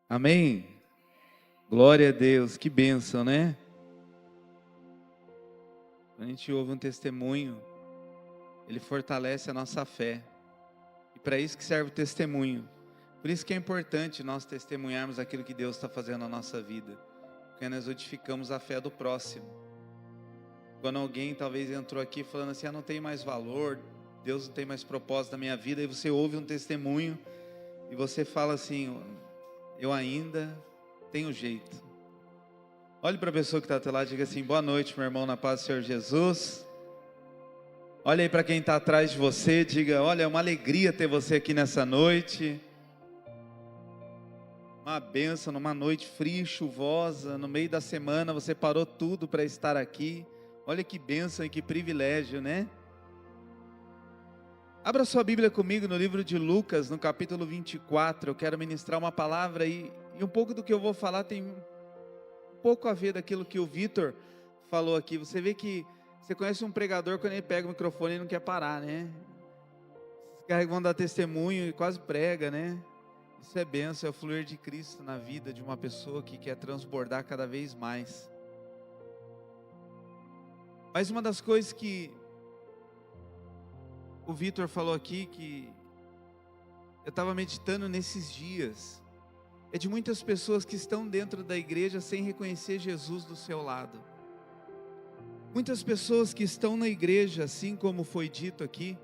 Amém? Glória a Deus, que bênção, né? Quando a gente ouve um testemunho, ele fortalece a nossa fé. E para isso que serve o testemunho. Por isso que é importante nós testemunharmos aquilo que Deus está fazendo na nossa vida. Porque nós edificamos a fé do próximo. Quando alguém talvez entrou aqui falando assim, não tem mais valor, Deus não tem mais propósito na minha vida, e você ouve um testemunho e você fala assim, eu ainda tenho jeito. Olhe para a pessoa que está até lá e diga assim, boa noite, meu irmão, na paz do Senhor Jesus. Olha aí para quem está atrás de você, diga, olha, é uma alegria ter você aqui nessa noite. Uma bênção, numa noite fria e chuvosa, no meio da semana você parou tudo para estar aqui. Olha que bênção e que privilégio, né? Abra sua Bíblia comigo no livro de Lucas, no capítulo 24. Eu quero ministrar uma palavra e um pouco do que eu vou falar tem um pouco a ver daquilo que o Vitor falou aqui. Você vê que você conhece um pregador quando ele pega o microfone e não quer parar, né? Os caras vão dar testemunho e quase prega, né? Isso é bênção, é o fluir de Cristo na vida de uma pessoa que quer transbordar cada vez mais. Mas uma das coisas que o Vitor falou aqui, que eu estava meditando nesses dias, é de muitas pessoas que estão dentro da igreja sem reconhecer Jesus do seu lado. Muitas pessoas que estão na igreja, assim como foi dito aqui,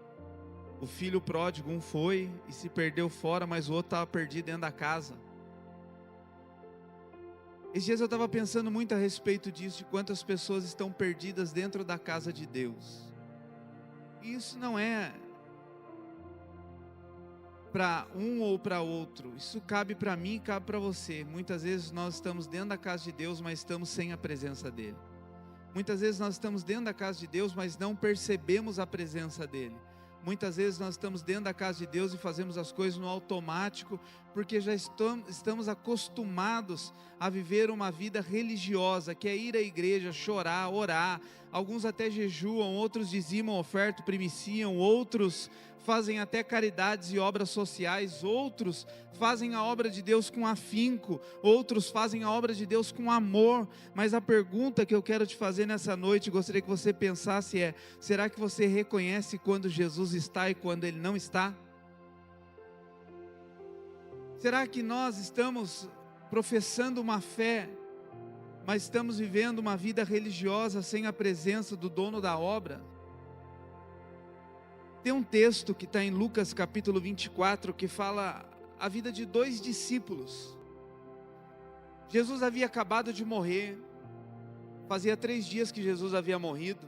o filho pródigo, um foi e se perdeu fora, mas o outro estava perdido dentro da casa. Esses dias eu estava pensando muito a respeito disso, de quantas pessoas estão perdidas dentro da casa de Deus. E isso não é para um ou para outro, isso cabe para mim e cabe para você. Muitas vezes nós estamos dentro da casa de Deus, mas estamos sem a presença dEle. Muitas vezes nós estamos dentro da casa de Deus, mas não percebemos a presença dEle. Muitas vezes nós estamos dentro da casa de Deus e fazemos as coisas no automático, porque já estamos acostumados a viver uma vida religiosa, que é ir à igreja, chorar, orar. Alguns até jejuam, outros dizimam, ofertam, primiciam, outros fazem até caridades e obras sociais, outros fazem a obra de Deus com afinco, outros fazem a obra de Deus com amor. Mas a pergunta que eu quero te fazer nessa noite, gostaria que você pensasse é: será que você reconhece quando Jesus está e quando Ele não está? Será que nós estamos professando uma fé, mas estamos vivendo uma vida religiosa sem a presença do dono da obra? Tem um texto que está em Lucas capítulo 24, que fala a vida de dois discípulos. Jesus havia acabado de morrer, fazia 3 dias que Jesus havia morrido,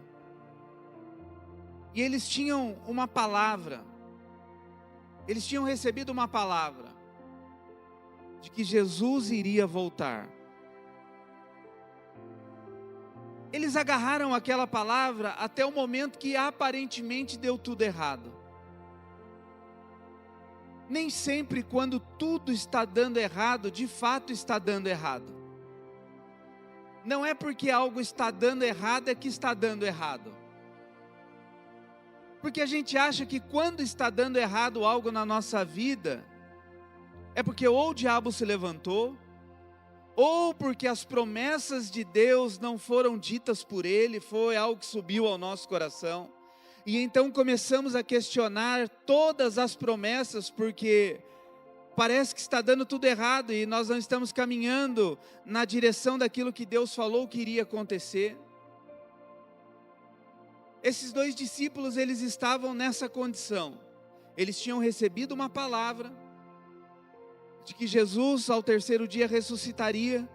e eles tinham uma palavra, eles tinham recebido uma palavra, de que Jesus iria voltar. Eles agarraram aquela palavra até o momento que aparentemente deu tudo errado. Nem sempre quando tudo está dando errado, de fato está dando errado. Não é porque algo está dando errado é que está dando errado. Porque a gente acha que quando está dando errado algo na nossa vida, é porque ou o diabo se levantou, ou porque as promessas de Deus não foram ditas por Ele, foi algo que subiu ao nosso coração, e então começamos a questionar todas as promessas, porque parece que está dando tudo errado, e nós não estamos caminhando na direção daquilo que Deus falou que iria acontecer. Esses dois discípulos, eles estavam nessa condição, eles tinham recebido uma palavra, de que Jesus ao 3º dia ressuscitaria,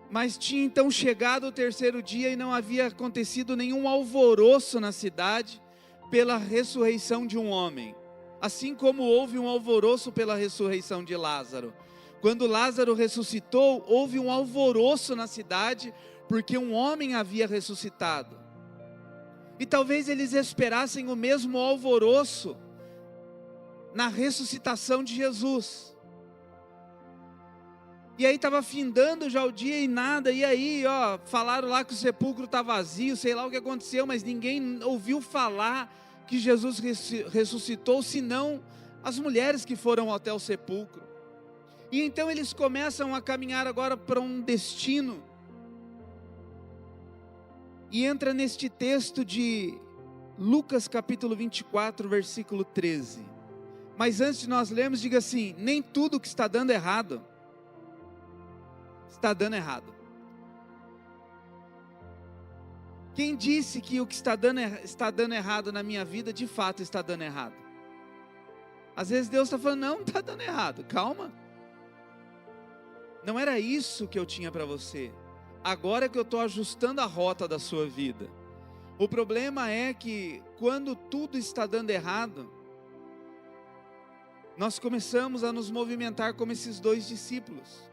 mas tinha então chegado o 3º dia e não havia acontecido nenhum alvoroço na cidade pela ressurreição de um homem, assim como houve um alvoroço pela ressurreição de Lázaro. Quando Lázaro ressuscitou, houve um alvoroço na cidade, porque um homem havia ressuscitado, e talvez eles esperassem o mesmo alvoroço na ressuscitação de Jesus. E aí estava findando já o dia e nada, e aí falaram lá que o sepulcro está vazio, sei lá o que aconteceu, mas ninguém ouviu falar que Jesus ressuscitou, senão as mulheres que foram até o sepulcro. E então eles começam a caminhar agora para um destino. E entra neste texto de Lucas capítulo 24, versículo 13. Mas antes de nós lermos, diga assim: nem tudo que está dando errado, está dando errado. Quem disse que o que está dando errado na minha vida, de fato está dando errado? Às vezes Deus está falando, não está dando errado, calma. Não era isso que eu tinha para você. Agora que eu estou ajustando a rota da sua vida. O problema é que quando tudo está dando errado, nós começamos a nos movimentar como esses dois discípulos.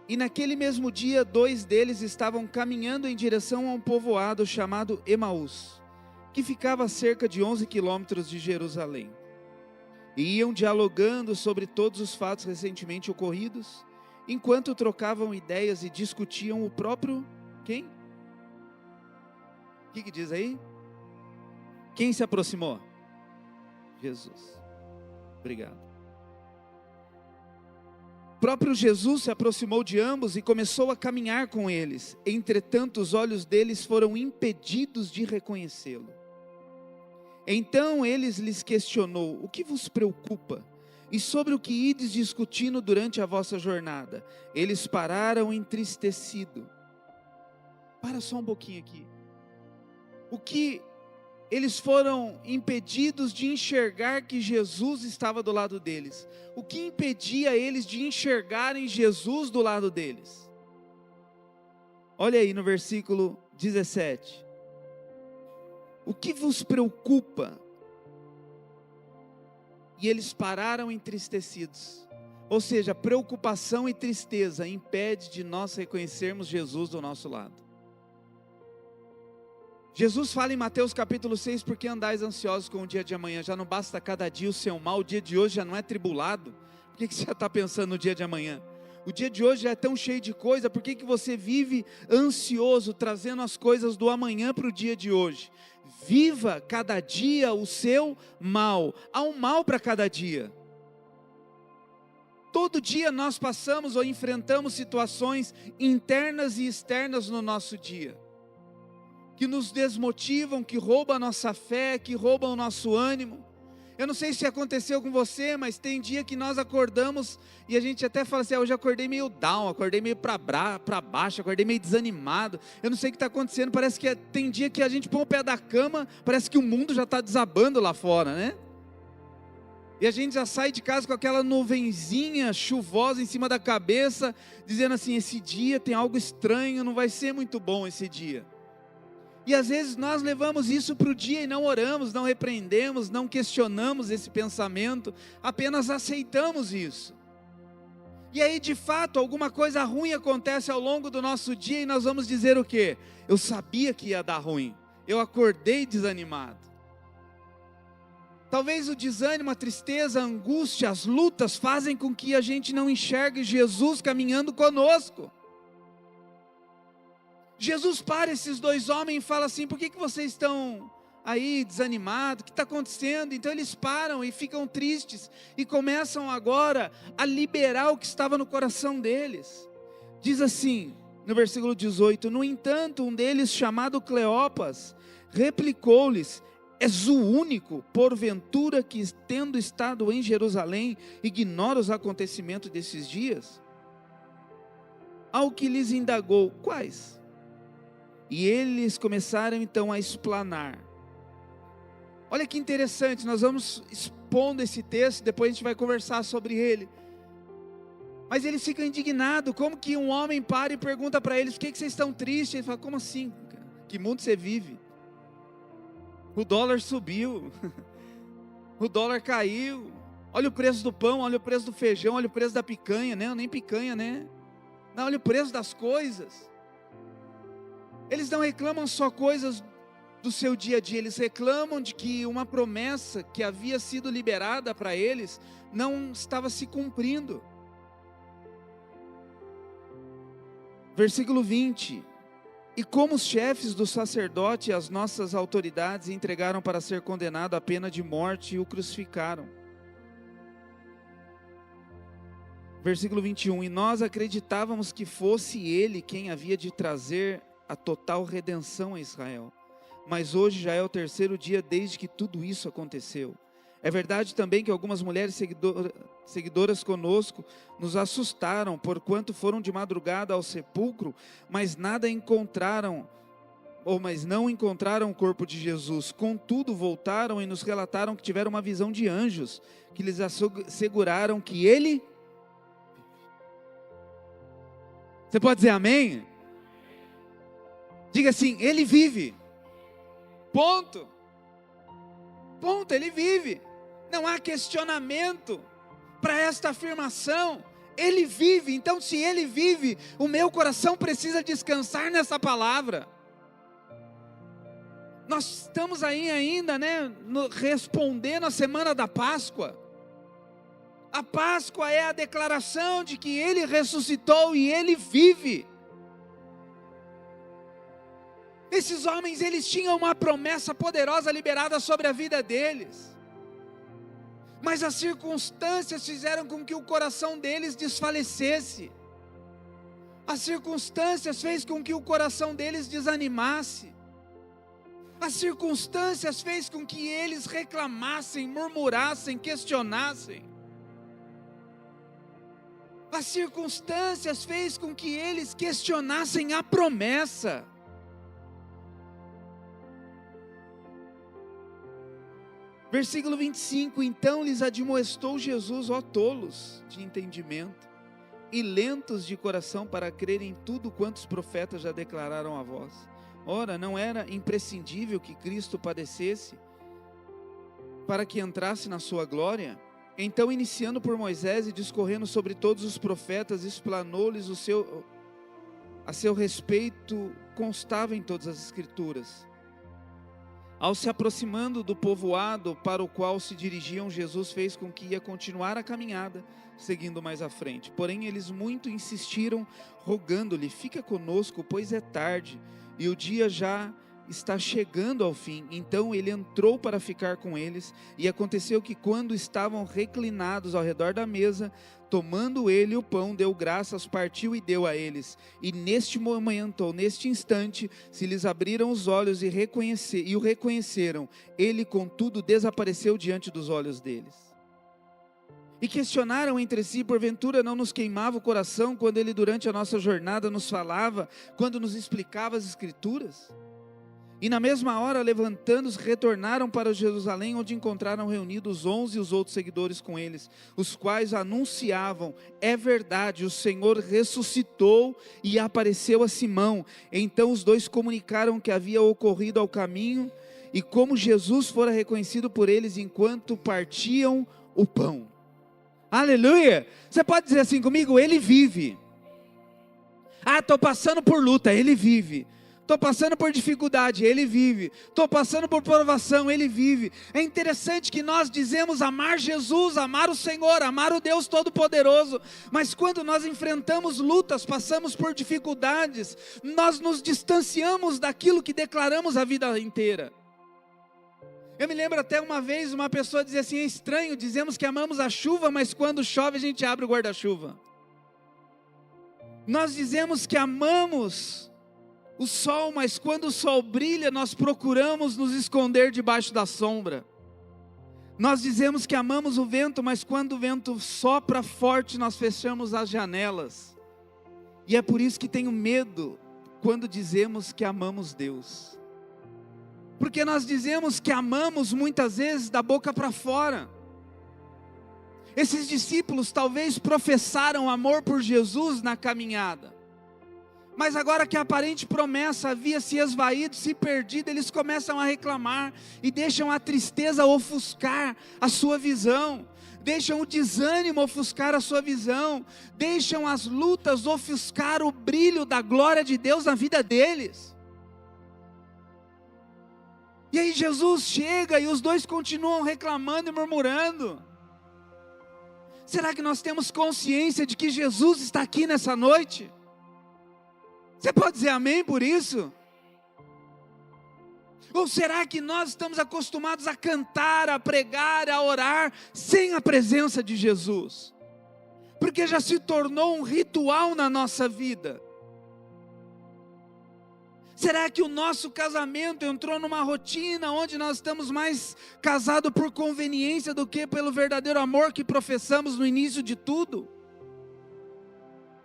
E naquele mesmo dia, 2 deles estavam caminhando em direção a um povoado chamado Emaús, que ficava a cerca de 11 quilômetros de Jerusalém. E iam dialogando sobre todos os fatos recentemente ocorridos, enquanto trocavam ideias e discutiam o próprio... Quem? O que diz aí? Quem se aproximou? Jesus. Obrigado. O próprio Jesus se aproximou de ambos e começou a caminhar com eles. Entretanto, os olhos deles foram impedidos de reconhecê-lo. Então eles lhes questionou: o que vos preocupa? E sobre o que ides discutindo durante a vossa jornada? Eles pararam entristecidos. Para só um pouquinho aqui. O que eles foram impedidos de enxergar que Jesus estava do lado deles? O que impedia eles de enxergarem Jesus do lado deles? Olha aí no versículo 17. O que vos preocupa? E eles pararam entristecidos. Ou seja, preocupação e tristeza impede de nós reconhecermos Jesus do nosso lado. Jesus fala em Mateus capítulo 6, por que andais ansiosos com o dia de amanhã? Já não basta cada dia o seu mal, o dia de hoje já não é tribulado? Por que você já está pensando no dia de amanhã? O dia de hoje já é tão cheio de coisa, por que você vive ansioso, trazendo as coisas do amanhã para o dia de hoje? Viva cada dia o seu mal, há um mal para cada dia. Todo dia nós passamos ou enfrentamos situações internas e externas no nosso dia, que nos desmotivam, que roubam a nossa fé, que roubam o nosso ânimo. Eu não sei se aconteceu com você, mas tem dia que nós acordamos e a gente até fala assim, hoje eu acordei meio down, acordei meio para baixo, acordei meio desanimado. Eu não sei o que está acontecendo, parece que tem dia que a gente põe o pé da cama, parece que o mundo já está desabando lá fora, né? E a gente já sai de casa com aquela nuvenzinha chuvosa em cima da cabeça, dizendo assim, esse dia tem algo estranho, não vai ser muito bom esse dia. E às vezes nós levamos isso para o dia e não oramos, não repreendemos, não questionamos esse pensamento, apenas aceitamos isso. E aí de fato alguma coisa ruim acontece ao longo do nosso dia e nós vamos dizer o quê? Eu sabia que ia dar ruim, eu acordei desanimado. Talvez o desânimo, a tristeza, a angústia, as lutas fazem com que a gente não enxergue Jesus caminhando conosco. Jesus para esses 2 homens e fala assim, por que vocês estão aí desanimados? O que está acontecendo? Então eles param e ficam tristes e começam agora a liberar o que estava no coração deles. Diz assim, no versículo 18, no entanto, um deles chamado Cleopas, replicou-lhes, és o único, porventura, que tendo estado em Jerusalém, ignora os acontecimentos desses dias? Ao que lhes indagou, quais? E eles começaram então a explanar. Olha que interessante, nós vamos expondo esse texto, depois a gente vai conversar sobre ele. Mas eles ficam indignados, como que um homem para e pergunta para eles, por que vocês estão tristes? Ele fala, como assim? Que mundo você vive? O dólar subiu, o dólar caiu, olha o preço do pão, olha o preço do feijão, olha o preço da picanha, né? Nem picanha, né? Não, olha o preço das coisas. Eles não reclamam só coisas do seu dia a dia, eles reclamam de que uma promessa que havia sido liberada para eles não estava se cumprindo. Versículo 20. E como os chefes do sacerdote e as nossas autoridades entregaram para ser condenado à pena de morte e o crucificaram. Versículo 21, e nós acreditávamos que fosse Ele quem havia de trazer a total redenção a Israel. Mas hoje já é o terceiro dia desde que tudo isso aconteceu. É verdade também que algumas mulheres seguidoras conosco nos assustaram, porquanto foram de madrugada ao sepulcro, mas não encontraram o corpo de Jesus. Contudo, voltaram e nos relataram que tiveram uma visão de anjos, que lhes asseguraram que Ele... Você pode dizer amém? Diga assim, Ele vive. Ponto. Ponto, Ele vive. Não há questionamento para esta afirmação. Ele vive. Então, se Ele vive, o meu coração precisa descansar nessa palavra. Nós estamos aí ainda, respondendo a semana da Páscoa. A Páscoa é a declaração de que Ele ressuscitou e Ele vive. Esses homens, eles tinham uma promessa poderosa liberada sobre a vida deles. Mas as circunstâncias fizeram com que o coração deles desfalecesse. As circunstâncias fez com que o coração deles desanimasse. As circunstâncias fez com que eles reclamassem, murmurassem, questionassem. As circunstâncias fez com que eles questionassem a promessa. Versículo 25, então lhes admoestou Jesus, ó tolos de entendimento, e lentos de coração para crerem em tudo quanto os profetas já declararam a vós. Ora, não era imprescindível que Cristo padecesse para que entrasse na sua glória? Então, iniciando por Moisés e discorrendo sobre todos os profetas, explanou-lhes a seu respeito, constava em todas as escrituras. Ao se aproximando do povoado para o qual se dirigiam, Jesus fez com que ia continuar a caminhada, seguindo mais à frente. Porém, eles muito insistiram, rogando-lhe, fica conosco, pois é tarde, e o dia já está chegando ao fim. Então ele entrou para ficar com eles, e aconteceu que quando estavam reclinados ao redor da mesa, tomando ele o pão, deu graças, partiu e deu a eles. E neste momento, ou neste instante, se lhes abriram os olhos e o reconheceram. Ele, contudo, desapareceu diante dos olhos deles. E questionaram entre si, porventura não nos queimava o coração quando ele durante a nossa jornada nos falava, quando nos explicava as Escrituras? E na mesma hora, levantando-se, retornaram para Jerusalém, onde encontraram reunidos os 11 e os outros seguidores com eles, os quais anunciavam, é verdade, o Senhor ressuscitou e apareceu a Simão. Então os dois comunicaram o que havia ocorrido ao caminho, e como Jesus fora reconhecido por eles enquanto partiam o pão. Aleluia! Você pode dizer assim comigo, Ele vive. Estou passando por luta, Ele vive. Estou passando por dificuldade, Ele vive. Estou passando por provação, Ele vive. É interessante que nós dizemos amar Jesus, amar o Senhor, amar o Deus Todo-Poderoso. Mas quando nós enfrentamos lutas, passamos por dificuldades, nós nos distanciamos daquilo que declaramos a vida inteira. Eu me lembro até uma vez, uma pessoa dizia assim, é estranho, dizemos que amamos a chuva, mas quando chove a gente abre o guarda-chuva. Nós dizemos que amamos o sol, mas quando o sol brilha, nós procuramos nos esconder debaixo da sombra. Nós dizemos que amamos o vento, mas quando o vento sopra forte, nós fechamos as janelas. E é por isso que tenho medo quando dizemos que amamos Deus. Porque nós dizemos que amamos muitas vezes da boca para fora. Esses discípulos talvez professaram amor por Jesus na caminhada. Mas agora que a aparente promessa havia se esvaído, se perdido, eles começam a reclamar e deixam a tristeza ofuscar a sua visão. Deixam o desânimo ofuscar a sua visão. Deixam as lutas ofuscar o brilho da glória de Deus na vida deles. E aí Jesus chega e os dois continuam reclamando e murmurando. Será que nós temos consciência de que Jesus está aqui nessa noite? Você pode dizer amém por isso? Ou será que nós estamos acostumados a cantar, a pregar, a orar, sem a presença de Jesus? porque já se tornou um ritual na nossa vida. Será que o nosso casamento entrou numa rotina onde nós estamos mais casados por conveniência do que pelo verdadeiro amor que professamos no início de tudo?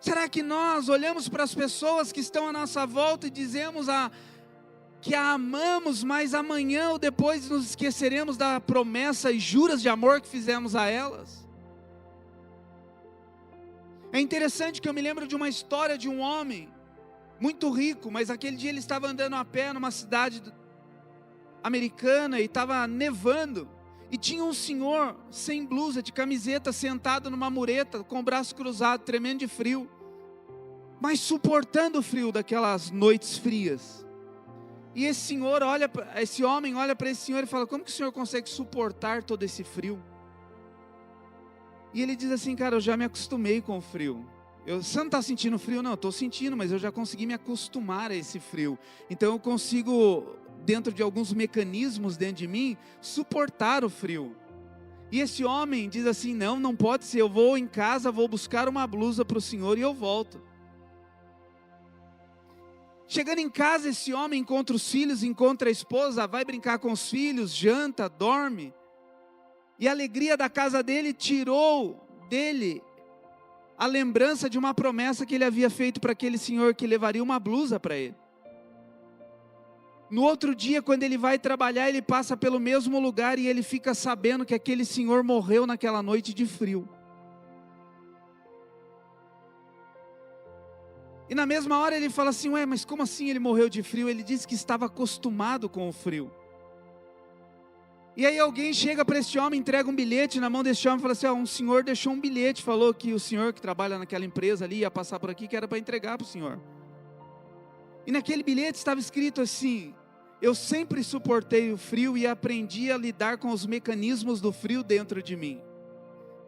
Será que nós olhamos para as pessoas que estão à nossa volta e dizemos que a amamos, mas amanhã ou depois nos esqueceremos da promessa e juras de amor que fizemos a elas? É interessante que eu me lembro de uma história de um homem muito rico, mas aquele dia ele estava andando a pé numa cidade americana e estava nevando, e tinha um senhor sem blusa, de camiseta, sentado numa mureta, com o braço cruzado, tremendo de frio, mas suportando o frio daquelas noites frias. E esse homem olha para esse senhor e fala: como que o senhor consegue suportar todo esse frio? E ele diz assim: cara, eu já me acostumei com o frio. Você não está sentindo frio? Não, eu estou sentindo, mas eu já consegui me acostumar a esse frio. Então eu consigo, dentro de alguns mecanismos dentro de mim, suportar o frio. E esse homem diz assim: não pode ser, eu vou em casa, vou buscar uma blusa para o senhor e eu volto. Chegando em casa, esse homem encontra os filhos, encontra a esposa, vai brincar com os filhos, janta, dorme. E a alegria da casa dele tirou dele a lembrança de uma promessa que ele havia feito para aquele senhor, que levaria uma blusa para ele. No outro dia, quando ele vai trabalhar, ele passa pelo mesmo lugar e ele fica sabendo que aquele senhor morreu naquela noite de frio. E na mesma hora ele fala assim: mas como assim ele morreu de frio? Ele disse que estava acostumado com o frio. E aí alguém chega para esse homem, entrega um bilhete na mão desse homem e fala assim: um senhor deixou um bilhete, falou que o senhor que trabalha naquela empresa ali ia passar por aqui, que era para entregar para o senhor. E naquele bilhete estava escrito assim: eu sempre suportei o frio e aprendi a lidar com os mecanismos do frio dentro de mim.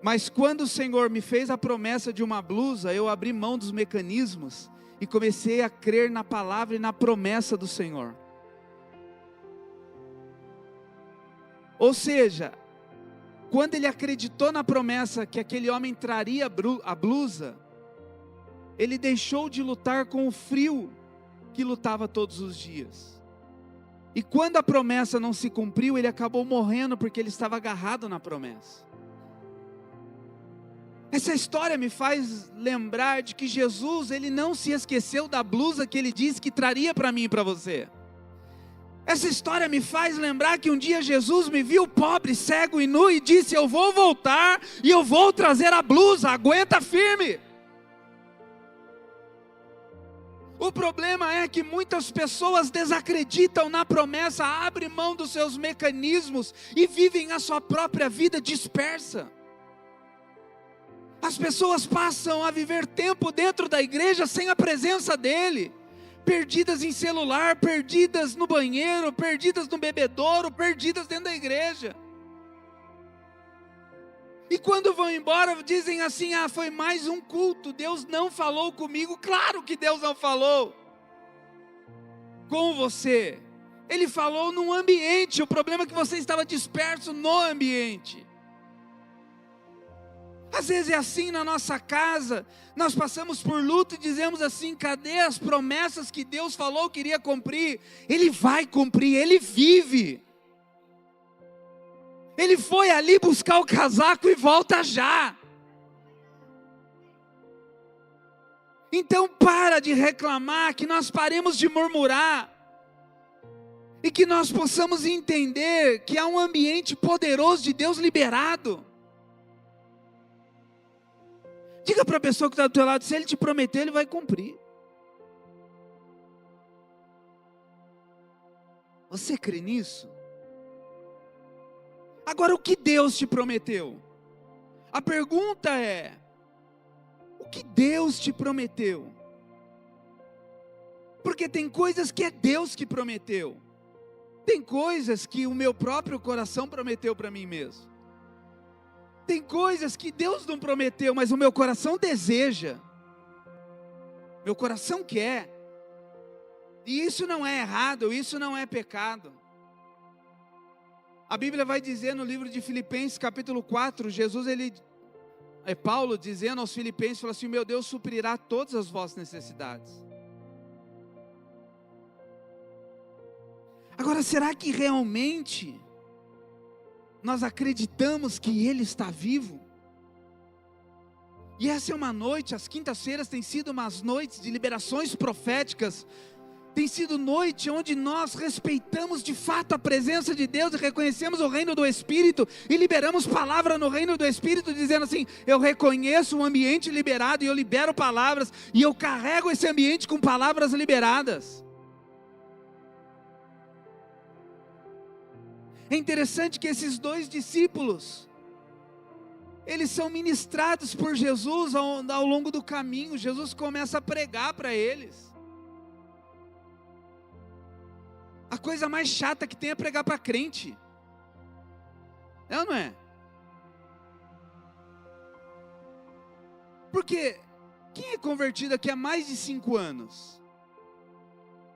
Mas quando o Senhor me fez a promessa de uma blusa, eu abri mão dos mecanismos e comecei a crer na palavra e na promessa do Senhor. Ou seja, quando ele acreditou na promessa que aquele homem traria a blusa, ele deixou de lutar com o frio que lutava todos os dias. E quando a promessa não se cumpriu, ele acabou morrendo porque ele estava agarrado na promessa. Essa história me faz lembrar de que Jesus, ele não se esqueceu da blusa que ele disse que traria para mim e para você. Essa história me faz lembrar que um dia Jesus me viu pobre, cego e nu e disse: eu vou voltar e eu vou trazer a blusa, aguenta firme. O problema é que muitas pessoas desacreditam na promessa, abrem mão dos seus mecanismos e vivem a sua própria vida dispersa. As pessoas passam a viver tempo dentro da igreja sem a presença dele, perdidas em celular, perdidas no banheiro, perdidas no bebedouro, perdidas dentro da igreja. E quando vão embora dizem assim: foi mais um culto, Deus não falou comigo. Claro que Deus não falou com você. Ele falou num ambiente, o problema é que você estava disperso no ambiente. Às vezes é assim na nossa casa, nós passamos por luto e dizemos assim: cadê as promessas que Deus falou que iria cumprir? Ele vai cumprir, Ele vive. Ele foi ali buscar o casaco e volta já. Então para de reclamar, que nós paremos de murmurar. E que nós possamos entender que há um ambiente poderoso de Deus liberado. Diga para a pessoa que está do teu lado: se Ele te prometeu, Ele vai cumprir. Você crê nisso? Agora, o que Deus te prometeu? A pergunta é: o que Deus te prometeu? Porque tem coisas que é Deus que prometeu. Tem coisas que o meu próprio coração prometeu para mim mesmo. Tem coisas que Deus não prometeu, mas o meu coração deseja. Meu coração quer. E isso não é errado, isso não é pecado. A Bíblia vai dizer no livro de Filipenses capítulo 4, Jesus ele é Paulo dizendo aos Filipenses, falou assim: meu Deus suprirá todas as vossas necessidades. Agora, será que realmente nós acreditamos que Ele está vivo? E essa é uma noite, as quintas-feiras têm sido umas noites de liberações proféticas, tem sido noite onde nós respeitamos de fato a presença de Deus e reconhecemos o reino do Espírito e liberamos palavra no reino do Espírito, dizendo assim: eu reconheço um ambiente liberado e eu libero palavras, e eu carrego esse ambiente com palavras liberadas. É interessante que esses dois discípulos, eles são ministrados por Jesus ao longo do caminho. Jesus começa a pregar para eles. A coisa mais chata que tem é pregar para crente. É ou não é? Porque quem é convertido aqui há mais de 5 anos?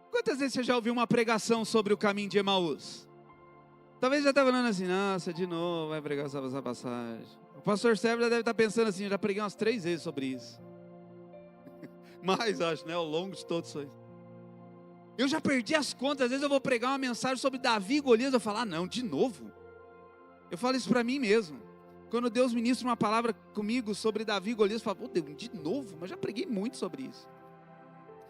Quantas vezes você já ouviu uma pregação sobre o caminho de Emaús? Talvez já está falando assim: nossa, de novo vai pregar sobre essa passagem. O pastor Sérgio já deve estar pensando assim: eu já preguei umas 3 vezes sobre isso. Mas acho, né, ao longo de todos isso aí. Eu já perdi as contas. Às vezes eu vou pregar uma mensagem sobre Davi e Golias, eu falo: não, de novo. Eu falo isso para mim mesmo. Quando Deus ministra uma palavra comigo sobre Davi e Golias, eu falo: Deus, de novo? Mas já preguei muito sobre isso.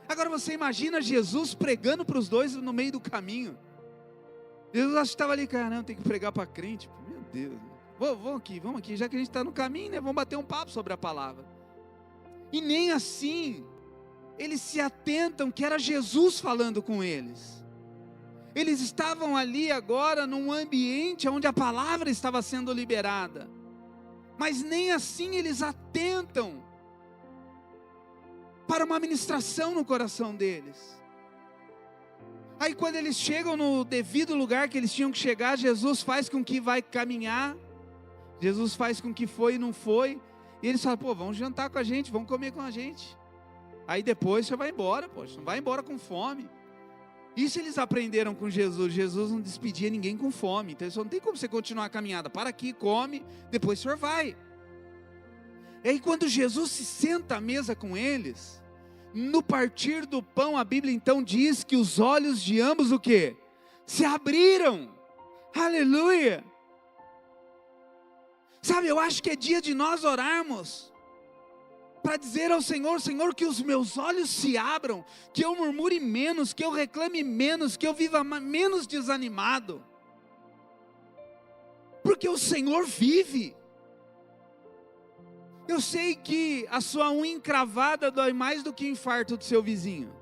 Agora você imagina Jesus pregando para os dois no meio do caminho. Jesus acho que estava ali: caramba, tem que pregar para crente. Meu Deus. Vamos aqui, já que a gente está no caminho, né? Vamos bater um papo sobre a palavra. E nem assim eles se atentam que era Jesus falando com eles. Eles estavam ali agora num ambiente onde a palavra estava sendo liberada, mas nem assim eles atentam para uma ministração no coração deles. Aí quando eles chegam no devido lugar que eles tinham que chegar, Jesus faz com que vai caminhar, Jesus faz com que foi e não foi, e eles falam: pô, vamos jantar com a gente, vamos comer com a gente. Aí depois você vai embora, poxa, não vai embora com fome. Isso eles aprenderam com Jesus. Jesus não despedia ninguém com fome. Então só não tem como você continuar a caminhada. Para aqui, come, depois o senhor vai. E aí quando Jesus se senta à mesa com eles, no partir do pão, a Bíblia então diz que os olhos de ambos o quê? Se abriram. Aleluia. Sabe, eu acho que é dia de nós orarmos para dizer ao Senhor: Senhor, que os meus olhos se abram, que eu murmure menos, que eu reclame menos, que eu viva menos desanimado, porque o Senhor vive. Eu sei que a sua unha encravada dói mais do que o infarto do seu vizinho.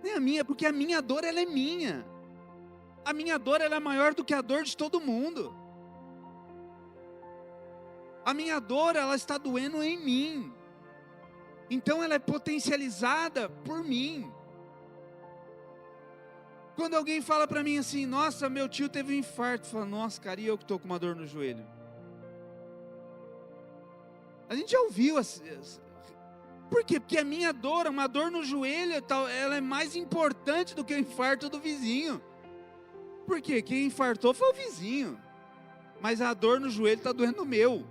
Nem a minha, porque a minha dor ela é minha. A minha dor ela é maior do que a dor de todo mundo. A minha dor, ela está doendo em mim. Então ela é potencializada por mim. Quando alguém fala para mim assim: nossa, meu tio teve um infarto. Fala: nossa, cara, e eu que estou com uma dor no joelho? A gente já ouviu por quê? Porque a minha dor, uma dor no joelho, ela é mais importante do que o infarto do vizinho. Por quê? Quem infartou foi o vizinho, mas a dor no joelho está doendo o meu.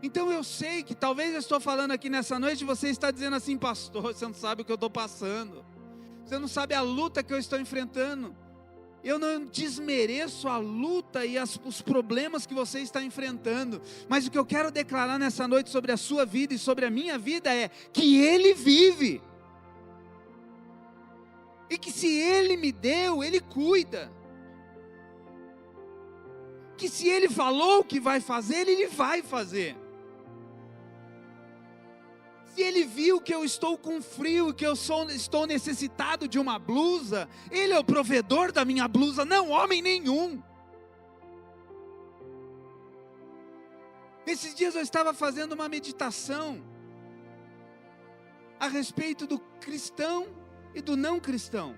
Então eu sei que talvez eu estou falando aqui nessa noite, você está dizendo assim: pastor, você não sabe o que eu estou passando, você não sabe a luta que eu estou enfrentando. Eu não desmereço a luta e os problemas que você está enfrentando, mas o que eu quero declarar nessa noite sobre a sua vida e sobre a minha vida é que Ele vive, e que se Ele me deu, Ele cuida, que se Ele falou que vai fazer, Ele vai fazer. Se Ele viu que eu estou com frio, que eu estou necessitado de uma blusa, Ele é o provedor da minha blusa, não homem nenhum. Esses dias eu estava fazendo uma meditação a respeito do cristão e do não cristão.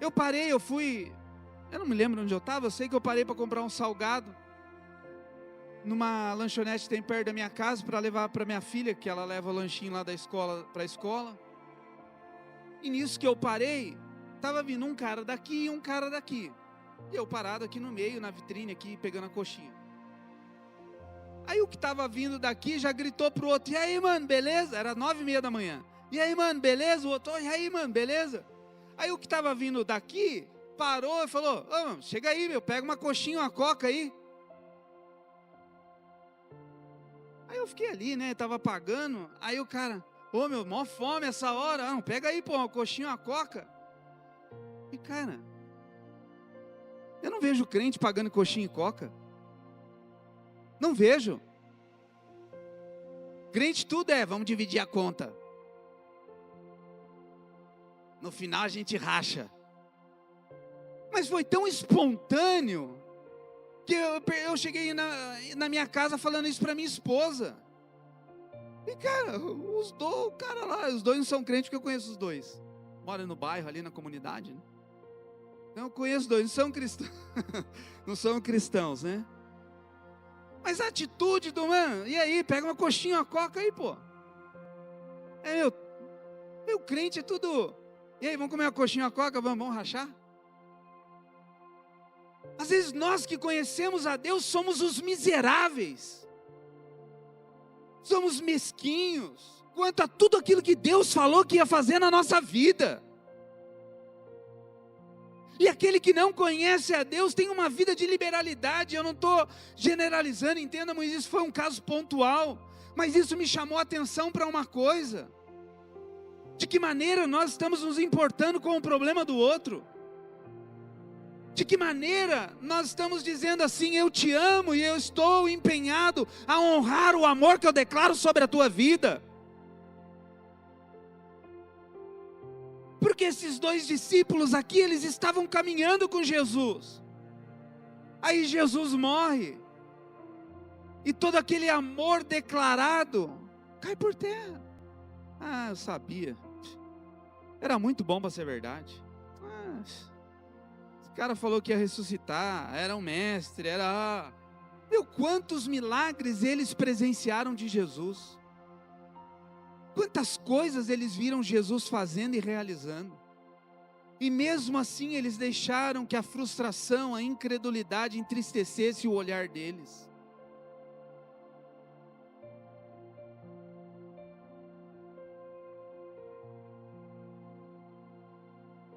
Eu não me lembro onde eu estava, eu sei que eu parei para comprar um salgado numa lanchonete que tem perto da minha casa, para levar para minha filha, que ela leva o lanchinho lá da escola para a escola. E nisso que eu parei, estava vindo um cara daqui e um cara daqui, e eu parado aqui no meio, na vitrine aqui, pegando a coxinha. Aí o que estava vindo daqui já gritou pro outro: e aí, mano, beleza? Era 9h30 da manhã. E aí, mano, beleza? O outro: e aí, mano, beleza? Aí o que estava vindo daqui parou e falou: ô, mano, chega aí, meu, pega uma coxinha, uma coca aí. Aí eu fiquei ali, né, tava pagando. Aí o cara: ô, meu, mó fome essa hora. Não, pega aí, pô, uma coxinha, uma coca. E cara, eu não vejo crente pagando coxinha e coca. Não vejo. Crente tudo vamos dividir a conta. No final a gente racha. Mas foi tão espontâneo que eu cheguei na minha casa falando isso para minha esposa. E cara, os dois não são crentes, porque eu conheço os dois. Moram no bairro, ali na comunidade, né? Então eu conheço os dois, não são cristãos. Não são cristãos, né? Mas a atitude do mano: e aí, pega uma coxinha, uma coca aí, pô. Meu crente é tudo: e aí, vamos comer uma coxinha, uma coca, vamos rachar? Às vezes nós que conhecemos a Deus somos os miseráveis, somos mesquinhos quanto a tudo aquilo que Deus falou que ia fazer na nossa vida. E aquele que não conhece a Deus tem uma vida de liberalidade. Eu não estou generalizando, entenda, mas isso foi um caso pontual. Mas isso me chamou a atenção para uma coisa: de que maneira nós estamos nos importando com o problema do outro? De que maneira nós estamos dizendo assim: eu te amo e eu estou empenhado a honrar o amor que eu declaro sobre a tua vida? Porque esses dois discípulos aqui, eles estavam caminhando com Jesus. Aí Jesus morre. E todo aquele amor declarado cai por terra. Ah, eu sabia. Era muito bom para ser verdade. Esse cara falou que ia ressuscitar, era um mestre, Meu, quantos milagres eles presenciaram de Jesus. Quantas coisas eles viram Jesus fazendo e realizando. E mesmo assim eles deixaram que a frustração, a incredulidade entristecesse o olhar deles.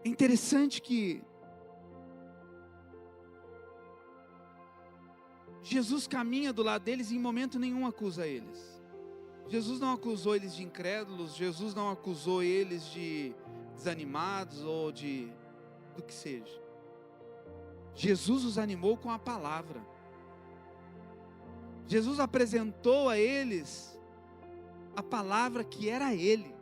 É interessante que Jesus caminha do lado deles e em momento nenhum acusa eles. Jesus não acusou eles de incrédulos, Jesus não acusou eles de desanimados ou do que seja. Jesus os animou com a palavra. Jesus apresentou a eles a palavra que era Ele.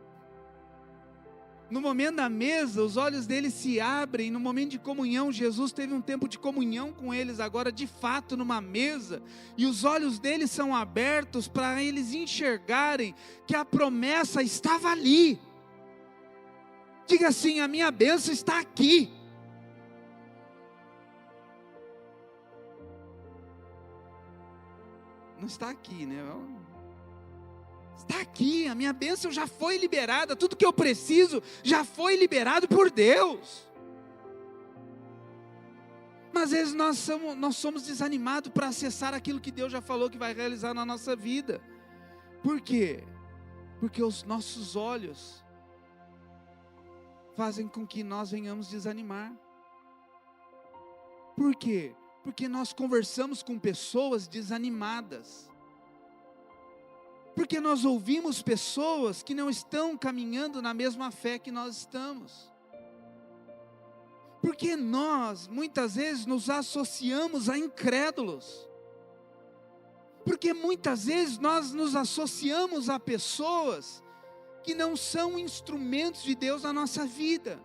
No momento da mesa, os olhos deles se abrem. No momento de comunhão, Jesus teve um tempo de comunhão com eles, agora de fato numa mesa, e os olhos deles são abertos para eles enxergarem que a promessa estava ali. Diga assim: a minha bênção está aqui. Não está aqui, né? Está aqui, a minha bênção já foi liberada, tudo que eu preciso já foi liberado por Deus. Mas às vezes nós somos desanimados para acessar aquilo que Deus já falou que vai realizar na nossa vida. Por quê? Porque os nossos olhos fazem com que nós venhamos desanimar. Por quê? Porque nós conversamos com pessoas desanimadas. Porque nós ouvimos pessoas que não estão caminhando na mesma fé que nós estamos. Porque nós, muitas vezes, nos associamos a incrédulos. Porque muitas vezes nós nos associamos a pessoas que não são instrumentos de Deus na nossa vida.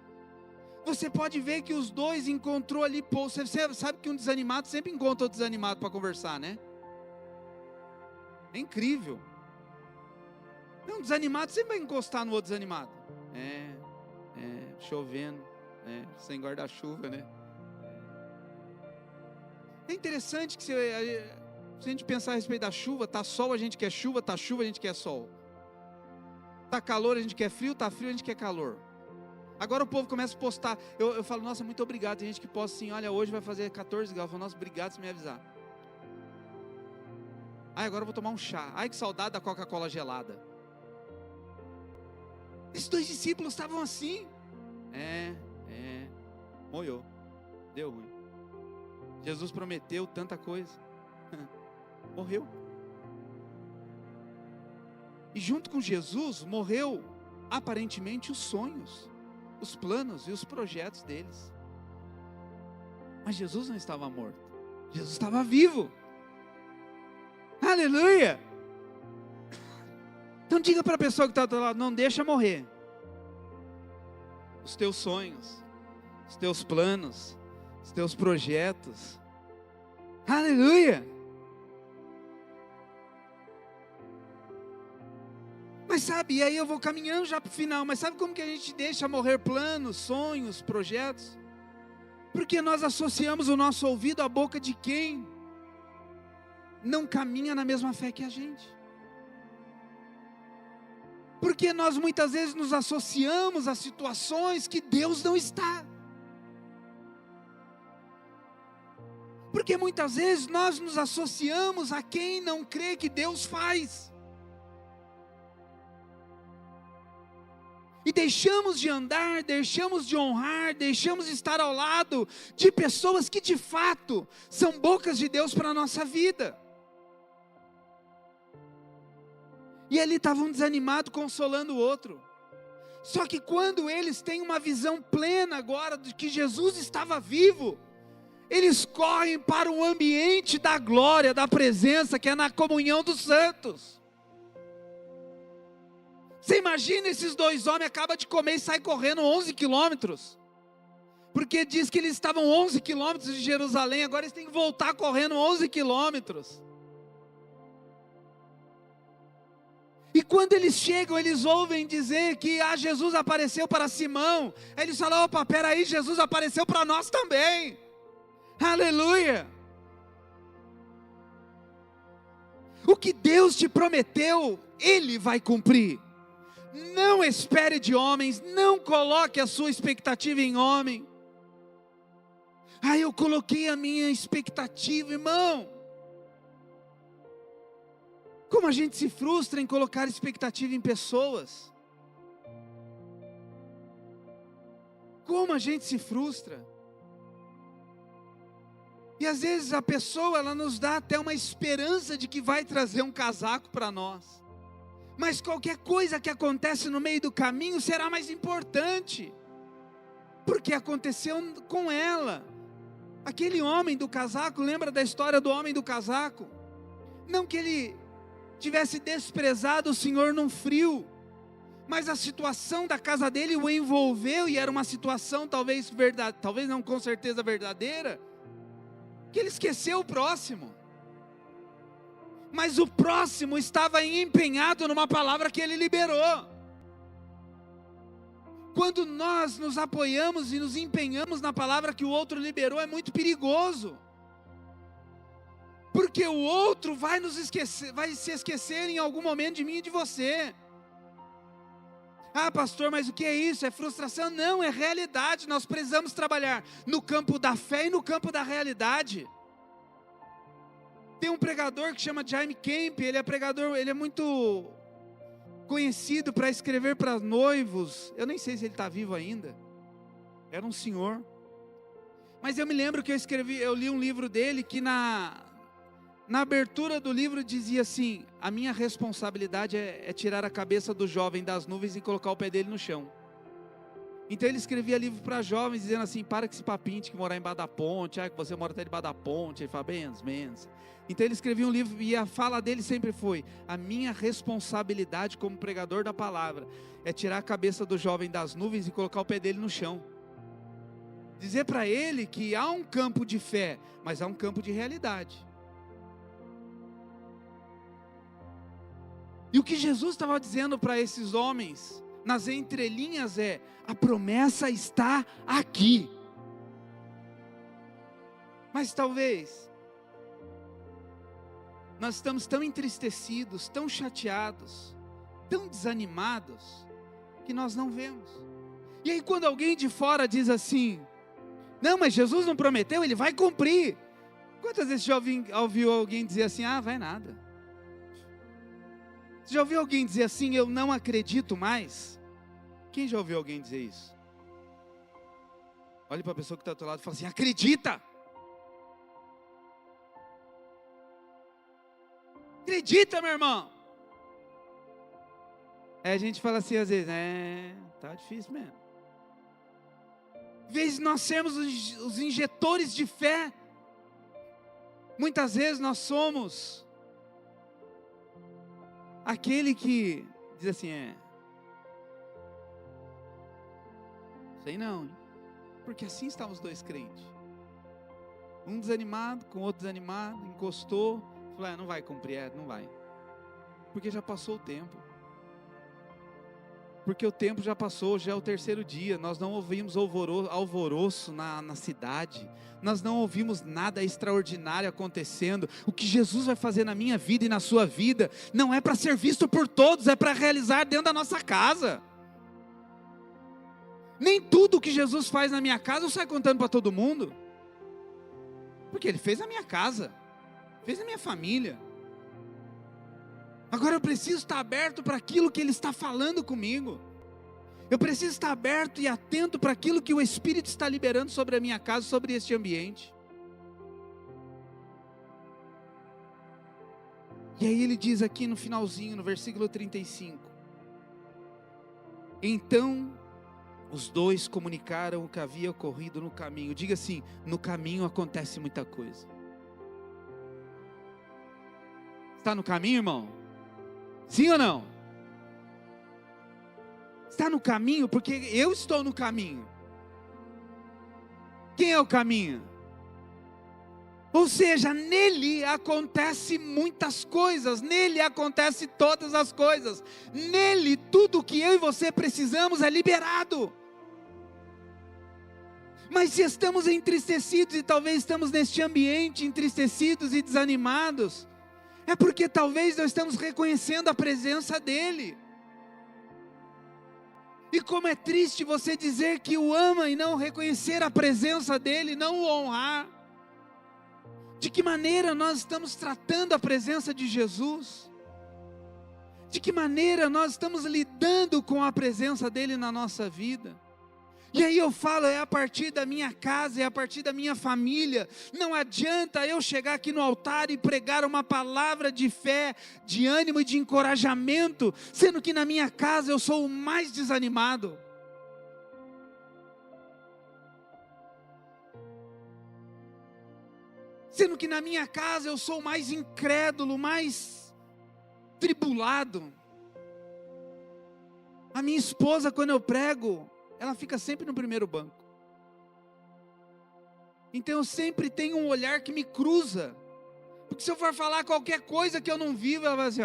Você pode ver que os dois encontrou ali, você sabe que um desanimado sempre encontra outro desanimado para conversar, né? É incrível. Um desanimado sempre vai encostar no outro desanimado. Chovendo, sem guarda-chuva, né? É interessante que se a gente pensar a respeito da chuva, tá sol, a gente quer chuva, tá chuva, a gente quer sol. Tá calor, a gente quer frio, tá frio, a gente quer calor. Agora o povo começa a postar, eu falo: nossa, muito obrigado. Tem gente que posta assim: olha, hoje vai fazer 14 graus. Eu falo: nossa, obrigado por me avisar. Ai, agora eu vou tomar um chá. Ai, que saudade da Coca-Cola gelada. Esses 2 discípulos estavam assim. Moiou. Deu ruim. Jesus prometeu tanta coisa. Morreu. E junto com Jesus, morreu aparentemente os sonhos, os planos e os projetos deles. Mas Jesus não estava morto. Jesus estava vivo. Aleluia! Então diga para a pessoa que está do teu lado, não deixa morrer os teus sonhos, os teus planos, os teus projetos. Aleluia! Mas sabe, e aí eu vou caminhando já para o final, mas sabe como que a gente deixa morrer planos, sonhos, projetos? Porque nós associamos o nosso ouvido à boca de quem não caminha na mesma fé que a gente. Porque nós muitas vezes nos associamos a situações que Deus não está. Porque muitas vezes nós nos associamos a quem não crê que Deus faz. E deixamos de andar, deixamos de honrar, deixamos de estar ao lado de pessoas que de fato são bocas de Deus para a nossa vida. E ali estava um desanimado consolando o outro. Só que quando eles têm uma visão plena agora de que Jesus estava vivo, eles correm para o ambiente da glória, da presença, que é na comunhão dos santos. Você imagina esses 2 homens, acabam de comer e saem correndo 11 quilômetros. Porque diz que eles estavam 11 quilômetros de Jerusalém, agora eles têm que voltar correndo 11 quilômetros. E quando eles chegam, eles ouvem dizer que Jesus apareceu para Simão. Aí eles falam, opa, peraí, Jesus apareceu para nós também. Aleluia. O que Deus te prometeu, Ele vai cumprir. Não espere de homens, não coloque a sua expectativa em homem. Eu coloquei a minha expectativa, irmão. Como a gente se frustra em colocar expectativa em pessoas. Como a gente se frustra. E às vezes a pessoa, ela nos dá até uma esperança de que vai trazer um casaco para nós. Mas qualquer coisa que acontece no meio do caminho será mais importante. Porque aconteceu com ela. Aquele homem do casaco, lembra da história do homem do casaco? Não que ele tivesse desprezado o Senhor num frio, mas a situação da casa dele o envolveu, e era uma situação talvez não com certeza verdadeira, que ele esqueceu o próximo. Mas o próximo estava empenhado numa palavra que ele liberou. Quando nós nos apoiamos e nos empenhamos na palavra que o outro liberou, é muito perigoso. Porque o outro vai se esquecer em algum momento de mim e de você. Pastor, mas o que é isso? É frustração? Não, é realidade. Nós precisamos trabalhar no campo da fé e no campo da realidade. Tem um pregador que chama Jaime Kemp, ele é pregador, ele é muito conhecido para escrever para noivos. Eu nem sei se ele está vivo ainda. Era um senhor. Mas eu me lembro que eu li um livro dele que na abertura do livro dizia assim: a minha responsabilidade é tirar a cabeça do jovem das nuvens e colocar o pé dele no chão. Então ele escrevia livro para jovens dizendo assim: para que esse papinho de que morar embaixo da ponte, que você mora até debaixo da ponte. Ele fala, menos. Então ele escrevia um livro e a fala dele sempre foi: a minha responsabilidade como pregador da palavra é tirar a cabeça do jovem das nuvens e colocar o pé dele no chão. Dizer para ele que há um campo de fé, mas há um campo de realidade. E o que Jesus estava dizendo para esses homens, nas entrelinhas, é: a promessa está aqui. Mas talvez nós estamos tão entristecidos, tão chateados, tão desanimados, que nós não vemos. E aí quando alguém de fora diz assim: não, mas Jesus não prometeu, Ele vai cumprir. Quantas vezes já ouviu alguém dizer assim: vai nada, Você já ouviu alguém dizer assim, eu não acredito mais? Quem já ouviu alguém dizer isso? Olhe para a pessoa que está do teu lado e fala assim, acredita! Acredita, meu irmão! Aí a gente fala assim às vezes, tá difícil mesmo. Em vez de nós sermos os injetores de fé, muitas vezes nós somos aquele que diz assim, sei não, hein? Porque assim estão os dois crentes. Um desanimado, com o outro desanimado, encostou, falou, não vai cumprir, não vai. Porque já passou o tempo. Porque o tempo já passou, já é o terceiro dia, nós não ouvimos alvoroço na cidade, nós não ouvimos nada extraordinário acontecendo. O que Jesus vai fazer na minha vida e na sua vida, não é para ser visto por todos, é para realizar dentro da nossa casa. Nem tudo que Jesus faz na minha casa eu saio contando para todo mundo, porque Ele fez na minha casa, fez na minha família. Agora eu preciso estar aberto para aquilo que Ele está falando comigo. Eu preciso estar aberto e atento para aquilo que o Espírito está liberando sobre a minha casa, sobre este ambiente. E aí ele diz aqui no finalzinho, no versículo 35. Então os dois comunicaram o que havia ocorrido no caminho. Diga assim, no caminho acontece muita coisa. Está no caminho, irmão? Sim ou não? Está no caminho, porque eu estou no caminho. Quem é o caminho? Ou seja, nele acontece muitas coisas, nele acontece todas as coisas, nele tudo que eu e você precisamos é liberado. Mas se estamos entristecidos e talvez estamos neste ambiente entristecidos e desanimados, é porque talvez não estamos reconhecendo a presença dEle. E como é triste você dizer que o ama e não reconhecer a presença dEle, não o honrar. De que maneira nós estamos tratando a presença de Jesus? De que maneira nós estamos lidando com a presença dEle na nossa vida? E aí eu falo, é a partir da minha casa, é a partir da minha família. Não adianta eu chegar aqui no altar e pregar uma palavra de fé, de ânimo e de encorajamento, sendo que na minha casa eu sou o mais desanimado. Sendo que na minha casa eu sou o mais incrédulo, mais tribulado. A minha esposa, quando eu prego, ela fica sempre no primeiro banco. Então eu sempre tenho um olhar que me cruza. Porque se eu for falar qualquer coisa que eu não vivo, ela vai assim,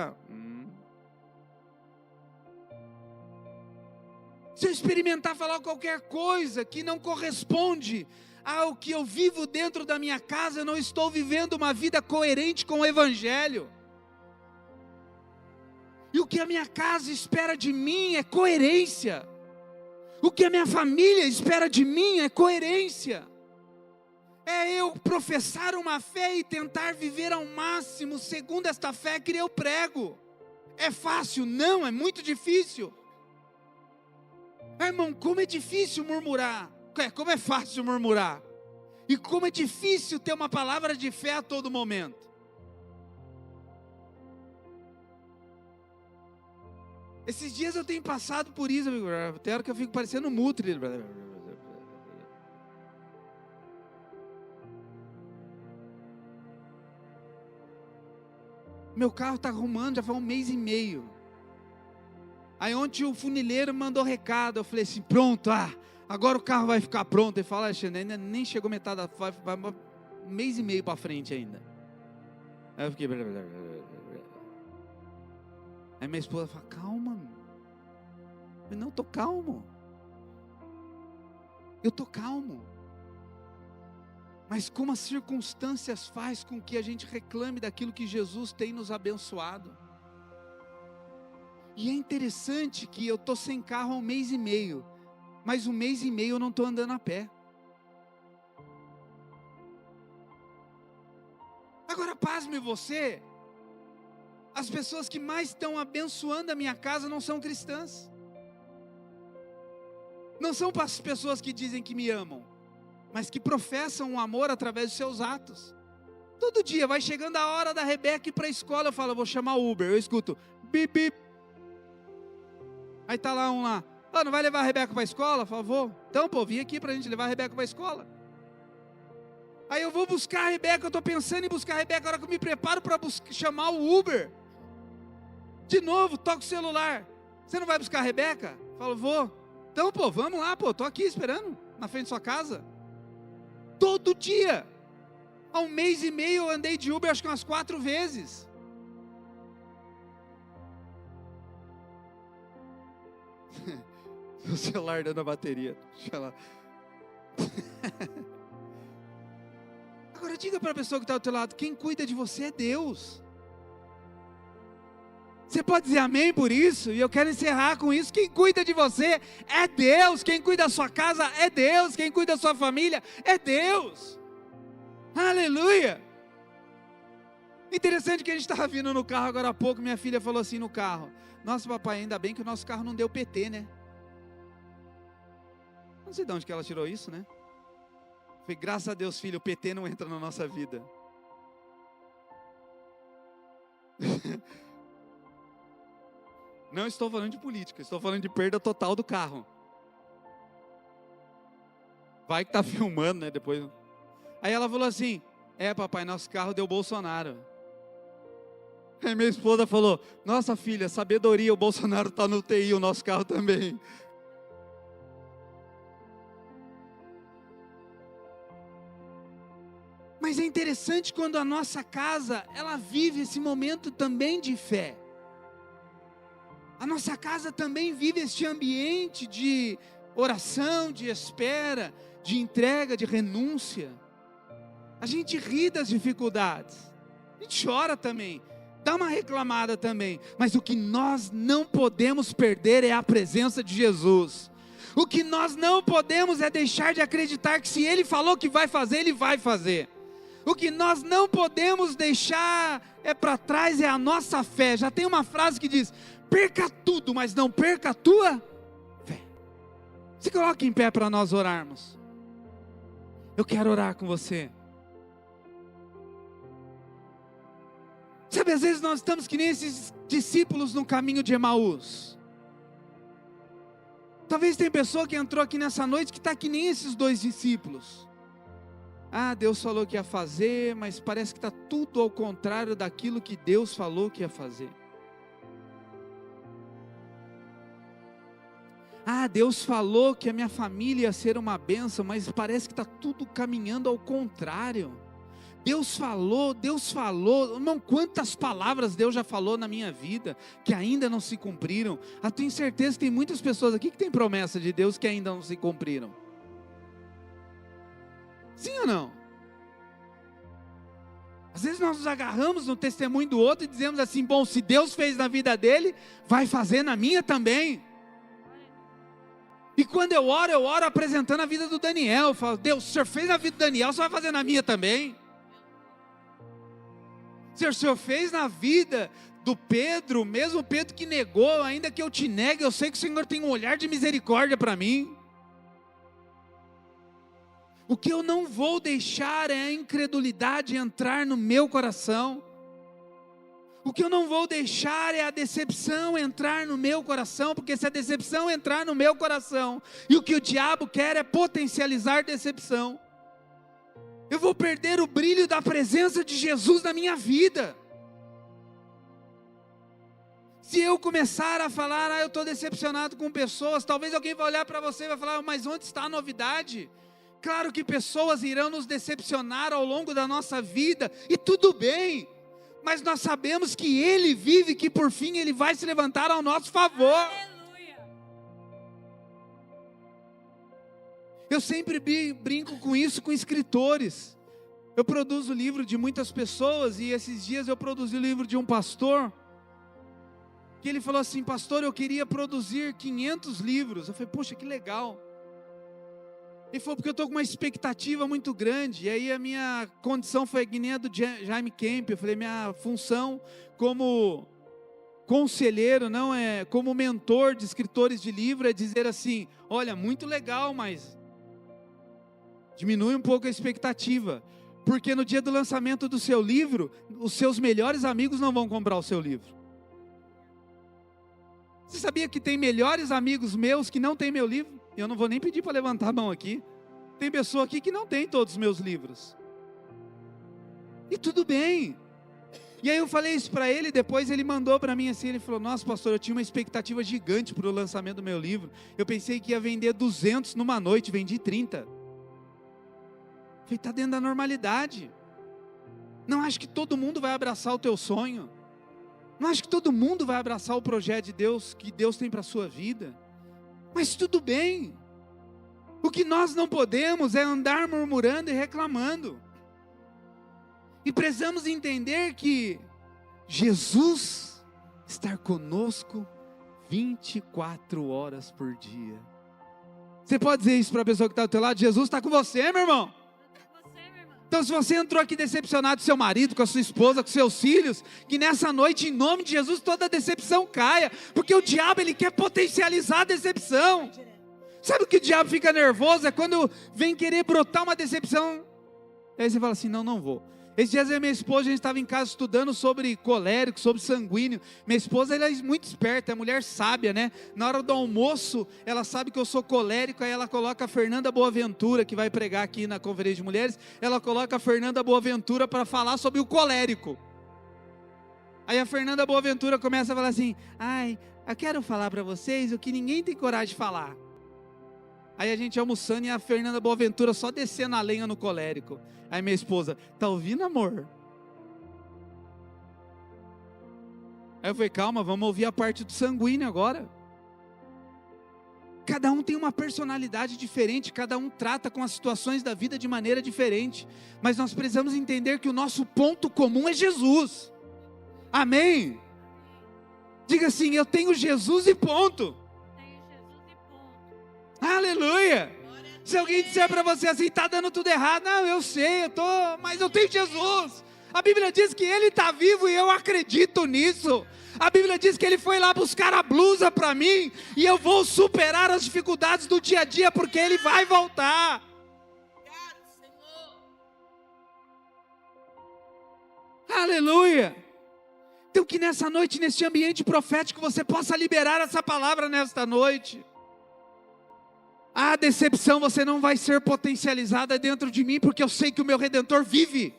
Se eu experimentar falar qualquer coisa que não corresponde ao que eu vivo dentro da minha casa, eu não estou vivendo uma vida coerente com o Evangelho. E o que a minha casa espera de mim é coerência. O que a minha família espera de mim é coerência. É eu professar uma fé e tentar viver ao máximo segundo esta fé que eu prego. É fácil? Não, é muito difícil. Irmão, como é difícil murmurar. Como é fácil murmurar. E como é difícil ter uma palavra de fé a todo momento. Esses dias eu tenho passado por isso, amigo. Tem hora que eu fico parecendo um mutri. Meu carro está arrumando já faz 1 mês e meio. Aí ontem o funileiro mandou recado. Eu falei assim, pronto, agora o carro vai ficar pronto. Ele fala, Alexandre, ainda nem chegou metade, vai 1 mês e meio para frente ainda. Aí eu fiquei... Aí minha esposa fala, calma. Eu não estou calmo. Eu estou calmo. Mas como as circunstâncias faz com que a gente reclame daquilo que Jesus tem nos abençoado. E é interessante que eu estou sem carro há 1 mês e meio. Mas 1 mês e meio eu não estou andando a pé. Agora pasme você. As pessoas que mais estão abençoando a minha casa não são cristãs. Não são as pessoas que dizem que me amam, mas que professam um amor através dos seus atos. Todo dia vai chegando a hora da Rebeca ir para a escola, eu falo, vou chamar o Uber, eu escuto, bip, bip. Aí está lá um lá, não vai levar a Rebeca para a escola? Eu falo, vou. Então, pô, vim aqui para a gente levar a Rebeca para a escola. Aí eu vou buscar a Rebeca, eu estou pensando em buscar a Rebeca, a hora que eu me preparo para chamar o Uber. De novo, toco o celular. Você não vai buscar a Rebeca? Eu falo, vou. Então, pô, vamos lá, pô, estou aqui esperando, na frente da sua casa. Todo dia. Há 1 mês e meio eu andei de Uber acho que umas 4 vezes. O celular dando a bateria. Deixa lá. Agora diga para a pessoa que está do teu lado, quem cuida de você é Deus. Você pode dizer amém por isso? E eu quero encerrar com isso. Quem cuida de você é Deus. Quem cuida da sua casa é Deus. Quem cuida da sua família é Deus. Aleluia. Interessante que a gente estava vindo no carro agora há pouco. Minha filha falou assim no carro, nossa papai, ainda bem que o nosso carro não deu PT, né? Não sei de onde que ela tirou isso, né? Falei, graças a Deus, filho, o PT não entra na nossa vida. Não estou falando de política, estou falando de perda total do carro. Vai que tá filmando, né, depois. Aí ela falou assim, papai, nosso carro deu Bolsonaro. Aí minha esposa falou, nossa filha, sabedoria, o Bolsonaro está no UTI, o nosso carro também. Mas é interessante quando a nossa casa, ela vive esse momento também de fé. A nossa casa também vive este ambiente de oração, de espera, de entrega, de renúncia. A gente ri das dificuldades, a gente chora também, dá uma reclamada também, mas o que nós não podemos perder é a presença de Jesus. O que nós não podemos é deixar de acreditar que se Ele falou que vai fazer, Ele vai fazer. O que nós não podemos deixar para trás é a nossa fé. Já tem uma frase que diz, perca tudo, mas não perca a tua fé. Se coloque em pé para nós orarmos. Eu quero orar com você. Sabe, às vezes nós estamos que nem esses discípulos no caminho de Emaús. Talvez tem pessoa que entrou aqui nessa noite que está que nem esses 2 discípulos. Deus falou que ia fazer, mas parece que está tudo ao contrário daquilo que Deus falou que ia fazer. Deus falou que a minha família ia ser uma bênção, mas parece que está tudo caminhando ao contrário. Deus falou, irmão, quantas palavras Deus já falou na minha vida, que ainda não se cumpriram. Eu tenho certeza que tem muitas pessoas aqui que tem promessa de Deus que ainda não se cumpriram. Sim ou não? Às vezes nós nos agarramos no testemunho do outro e dizemos assim, bom, se Deus fez na vida dele, vai fazer na minha também. E quando eu oro apresentando a vida do Daniel. Eu falo, Deus, o Senhor fez na vida do Daniel, o Senhor vai fazer na minha também. Se o Senhor fez na vida do Pedro, mesmo o Pedro que negou, ainda que eu te negue, eu sei que o Senhor tem um olhar de misericórdia para mim. O que eu não vou deixar é a incredulidade entrar no meu coração. O que eu não vou deixar é a decepção entrar no meu coração, porque se a decepção entrar no meu coração, e o que o diabo quer é potencializar decepção, eu vou perder o brilho da presença de Jesus na minha vida. Se eu começar a falar, eu estou decepcionado com pessoas, talvez alguém vai olhar para você e vai falar, mas onde está a novidade? Claro que pessoas irão nos decepcionar ao longo da nossa vida, e tudo bem, mas nós sabemos que Ele vive, que por fim Ele vai se levantar ao nosso favor. Aleluia. Eu sempre brinco com isso com escritores. Eu produzo livro de muitas pessoas, e esses dias eu produzi o livro de um pastor, que ele falou assim, pastor, eu queria produzir 500 livros. Eu falei, poxa, que legal. Ele falou, porque eu estou com uma expectativa muito grande. E aí a minha condição foi que nem a do Jaime Kemp. Eu falei, minha função como conselheiro, não é, como mentor de escritores de livro, é dizer assim, olha, muito legal, mas diminui um pouco a expectativa. Porque no dia do lançamento do seu livro, os seus melhores amigos não vão comprar o seu livro. Você sabia que tem melhores amigos meus que não têm meu livro? Eu não vou nem pedir para levantar a mão aqui. Tem pessoa aqui que não tem todos os meus livros. E tudo bem. E aí eu falei isso para ele, depois ele mandou para mim assim, ele falou, nossa pastor, eu tinha uma expectativa gigante para o lançamento do meu livro. Eu pensei que ia vender 200 numa noite, vendi 30. Eu falei, está dentro da normalidade. Não acho que todo mundo vai abraçar o teu sonho. Não acho que todo mundo vai abraçar o projeto de Deus, que Deus tem para a sua vida. Mas tudo bem. O que nós não podemos é andar murmurando e reclamando. E precisamos entender que Jesus está conosco 24 horas por dia. Você pode dizer isso para a pessoa que está do teu lado? Jesus está com você, meu irmão. Então se você entrou aqui decepcionado com seu marido, com a sua esposa, com seus filhos, que nessa noite, em nome de Jesus, toda decepção caia, porque o diabo ele quer potencializar a decepção. Sabe o que o diabo fica nervoso? É quando vem querer brotar uma decepção. Aí você fala assim, não vou. Esses dias eu e minha esposa, a gente estava em casa estudando sobre colérico, sobre sanguíneo. Minha esposa ela é muito esperta, é mulher sábia, né? Na hora do almoço, ela sabe que eu sou colérico, aí ela coloca a Fernanda Boaventura, que vai pregar aqui na Conferência de Mulheres, ela coloca a Fernanda Boaventura para falar sobre o colérico. Aí a Fernanda Boaventura começa a falar assim, eu quero falar para vocês o que ninguém tem coragem de falar. Aí a gente almoçando e a Fernanda Boaventura só descendo a lenha no colérico. Aí minha esposa, tá ouvindo, amor? Aí eu falei, calma, vamos ouvir a parte do sanguíneo agora. Cada um tem uma personalidade diferente, cada um trata com as situações da vida de maneira diferente. Mas nós precisamos entender que o nosso ponto comum é Jesus. Amém? Diga assim, eu tenho Jesus e ponto. Aleluia! Se alguém disser para você assim, está dando tudo errado, não, eu sei, mas eu tenho Jesus. A Bíblia diz que Ele está vivo e eu acredito nisso. A Bíblia diz que Ele foi lá buscar a blusa para mim e eu vou superar as dificuldades do dia a dia porque Ele vai voltar. Aleluia! Então que nessa noite, nesse ambiente profético, você possa liberar essa palavra nesta noite. A decepção você não vai ser potencializada dentro de mim, porque eu sei que o meu Redentor vive.